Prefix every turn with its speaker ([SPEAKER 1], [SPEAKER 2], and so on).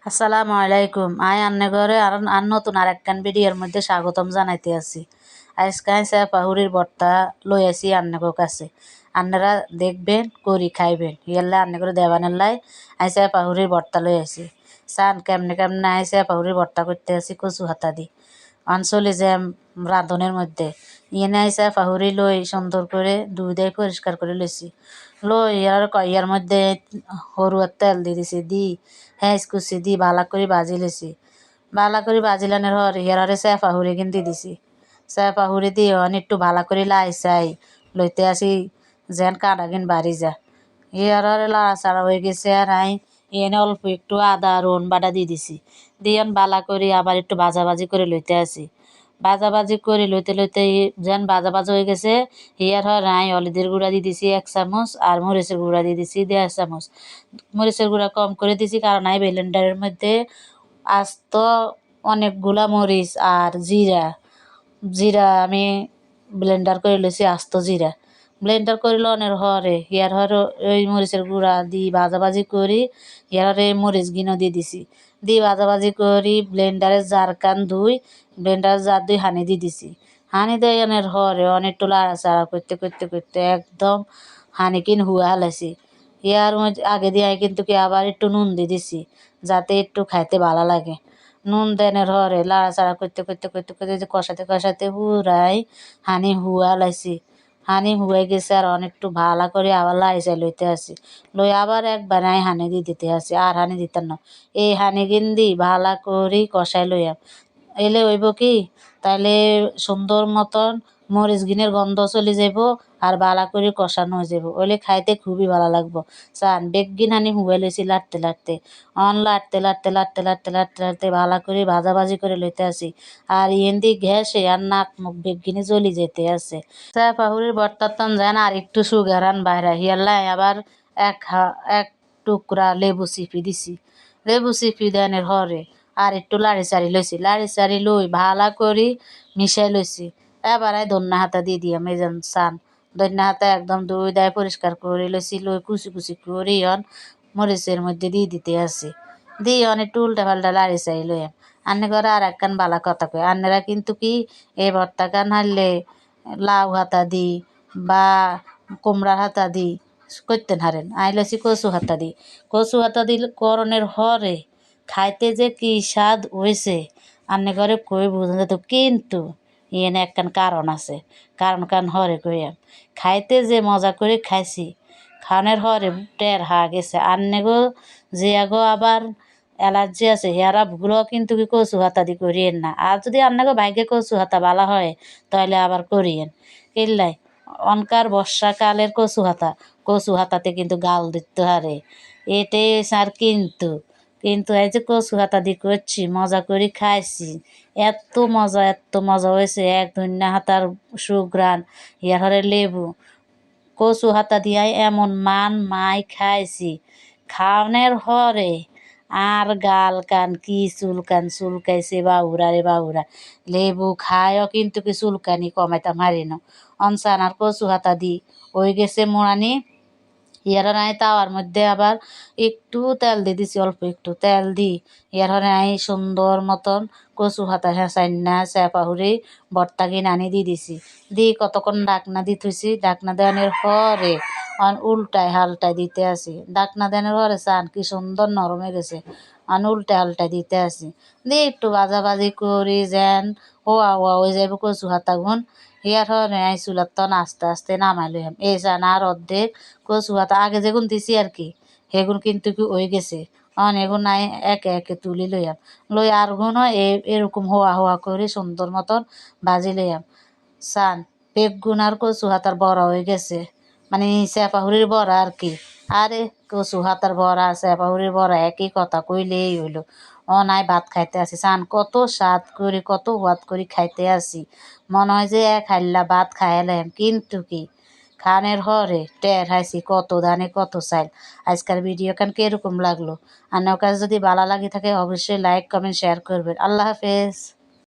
[SPEAKER 1] আসসালামু আলাইকুম। আন্নে ঘরে আর নতুন আরেকখান ভিডিওর মধ্যে স্বাগতম জানাইতে আছি। আজকে আইসা পাহুরির ভর্তা লই আছি আন্নেগো কাছে। আন্নারা দেখবেন করি খাইবেন ইয়াল্লা আন্নে করে দেবানের লাই আইসা পাহুরির ভর্তা লই আছি। চান কেমনে কেমনে আইসা পাহুরির ভর্তা করতে আছি কচু হাতা দি অঞ্চলে যে রাঁধনের মধ্যে ইয়েনে আইসা পাহুরি লই সুন্দর করে ধুই দিয়ে পরিষ্কার করে লইছি। লই ইয়ার মধ্যে সরুয়ার তেল দিয়ে দিছি দি হেঁচ কুচি দি বালা করে ভাজি লেছি। বালা করে ভাজিলানের হর ইয়ারে চেপা হুড়ি কিন দি দিছি। চেপা হুড়ি দি হন একটু ভালা করে লাই চাই লইতে আসি যেন কাটা কিন বাড়ি যা। ইয়ারে লাড়াচাড়া হয়ে গেছে আর এনে অল্প একটু আদা রসুন বাটা দিয়ে দিছি। দিয়ে বালা করে আবার একটু ভাজাভাজি করে লইতে আসি। ভাজাভাজি করে লইতে লইতে যেন ভাজা হয়ে গেছে ইয়ার হয় হলুদের গুঁড়া দিয়ে দিছি 1 চামচ আর মরিচের গুঁড়া দিয়ে দিছি 1.5 চামচ। মরিচের গুঁড়া কম করে দিছি কারণ ব্লেন্ডারের মধ্যে আস্ত অনেকগুলা মরিচ আর জিরা আমি ব্লেন্ডার করে লইছি আস্ত জিরা। ব্লেন্ডার করে লনের হরে ইয়ার হরে ওই মরিচের গুঁড়া দি ভাজাভাজি করি ইয়ার হরে মরিচ গিনো দিয়ে দিছি। দি ভাজাভাজি করি ব্লেন্ডারের জার কান ধুই ব্লেন্ডারের জার দুই হানি দিয়ে দিছি। হানি দেয় এনের হরে অনেকটু লাড়াচাড়া করতে করতে করতে একদম হানি কিন হুয়া হালাইছি। ইয়ার মধ্যে আগে দিয়ে কিন্তু কি আবার একটু নুন দিয়ে দিছি যাতে একটু খাইতে ভালো লাগে। নুন দেনের হরে লাড়াচাড়া করতে করতে করতে করতে যে কষাতে কষাতে হুরাই হানি হুয়া লাইছি। হানি হুয়ে গেছে আর অনেকটু ভালো করে আবার লাইচাই লইতে আসি। লই আবার একবার হানি দিয়ে দিতে আসি আর হানি দিতাম না। এই হানি গিন দি ভালো করে কষাই লইয়াম এলে হইব কি তাইলে সুন্দর মতন মরিচ গিনের গন্ধ চলে যাব আর বালা করে কষানো হয়ে যাব ওইলে খাইতে খুবই ভালো লাগবো। চান বেগিন হানি হুয়ে লইছি লাটতে লাটতে লাটতে লাটতে লাটতে লাটতে লাটতে লাটতে ভালো করে ভাজাভাজি করে লইতে আসি। আর দি ঘ্যাসে আর নাক মুখ বেগিনে জ্বলি যেতে আছে। চা পাহুরির বর্তাতন যেন আর একটু সুগারান বাইরা হিয়াল্লাই আবার এক টুকরা লেবু চিপি দিছি। লেবু চিপি দেনের হরে আর একটু লাড়ি চাড়ি লইছি। লাড়ি চাড়ি লই ভালা করি মিশাই লইছি। এবার ধন্যা হাতা দিয়ে দিয়াম এই যেন চান ধন্যা হাতা একদম ধুই দেয় পরিষ্কার করে লইছি। লই কুচি কুচি করি মরিচের মধ্যে দিয়ে দিতে আসি। দিয়ে একটু উল্টা পাল্টা লাড়ি চাড়ি লইয়াম। আন্নে করে আর একখান বালা কথা কই আন্নেরা কিন্তু কি এই ভর্তা কান হারলে লাউ হাতা দি বা কুমড়ার হাতা দি করতেন হারেন আইলেছি কচু হাতা দি। কচু হাতা দি করণের হরে খাইতে যে কি স্বাদ হয়েছে আন্নে ঘরে কই বোঝা যেত কিন্তু এনে একখান কারণ আছে। কারণ হরে কইয়াম খাইতে যে মজা করে খাইছি খানের হরে টের হা গেছে। আন্নে যে আগো আবার অ্যালার্জি আছে হেয়ারা ভুলো কিন্তু কি কচু হাতা দি করিয়েন না। আর যদি আন্নাকে ভাগ্যে কচু হাতা ভালো হয় তাহলে আবার করিয়েন কিল্লাই অনকার বর্ষাকালের কচু হাতাতে কিন্তু গাল দিতে হারে এটাই আর কিন্তু কিন্তু এই যে কচু হাতা দিয়ে করছি মজা করে খাইছি এত মজা হয়েছে এক ধন্যা হাতার সুঘ্রাণ ইয়ার হরে লেবু কচু হাতা দিয়াই এমন মাই খাইছি খাওনের হরে আর গাল কান কি চুলকাইছে বাহুরা রে বাহুরা। লেবু খায়ও কিন্তু কি চুলকানি কমাইতাম হারি না। অনসান আর কচু হাতা দি ওই গেছে মোড়ানি ইয়ার তাওয়ার মধ্যে আবার একটু তেল দিয়ে দিছি অল্প একটু তেল দি ইয়ার সুন্দর মতন কচু হাতা হেঁচাইনা চেপাহুরি ভর্তা কিনে আনি দিয়ে দিছি। দি কতক্ষণ ডাকনা দি থুইছি ডাকনা দেওয়ানোর পরে উল্টায় হালটায় দিতে আসি। ডাকনা দেওয়ানোর পরে চান কি সুন্দর নরম হয়ে গেছে উল্টায় হালটায় দিতে আসি। দিয়ে একটু ভাজাভাজি করি যেন হোয়া হয়ে যাবে কচু হাতা গুণ ইয়ার হরে চুলার তন আস্তে আস্তে নামাই লইম। এই চান আর অর্ধেক কচু হাতা আগে যেগুন দিছি আর কি সেগুন কিন্তু কি হয়ে গেছে এগুন একে একে তুলি লইয়াম। লই আর গুণও এরকম হোয়া করে সুন্দর মতন ভাজি লইয়াম। চান বেগুন আর কচু হাতার বড়া হয়ে গেছে মানে চেপাহুরির বড়া আর কি। আরে কচু হাতার বড়া চেপাহুরির বড়া একই কথা কইলেই হইলো। নাই ভাত খাইতে আসি চান কত স্বাদ করে কত সোয়াদ করে খাইতে আসি মনে হয় যে এক হাইল্লা ভাত খাইলাম কিন্তু কি খানের হরে টের হাইছি কত ধানে কত চাইল। আজকের ভিডিও কান কিরকম লাগলো আপনার কাছে যদি ভালো লাগে থাকে অবশ্যই লাইক কমেন্ট শেয়ার করবেন। আল্লাহ হাফেজ।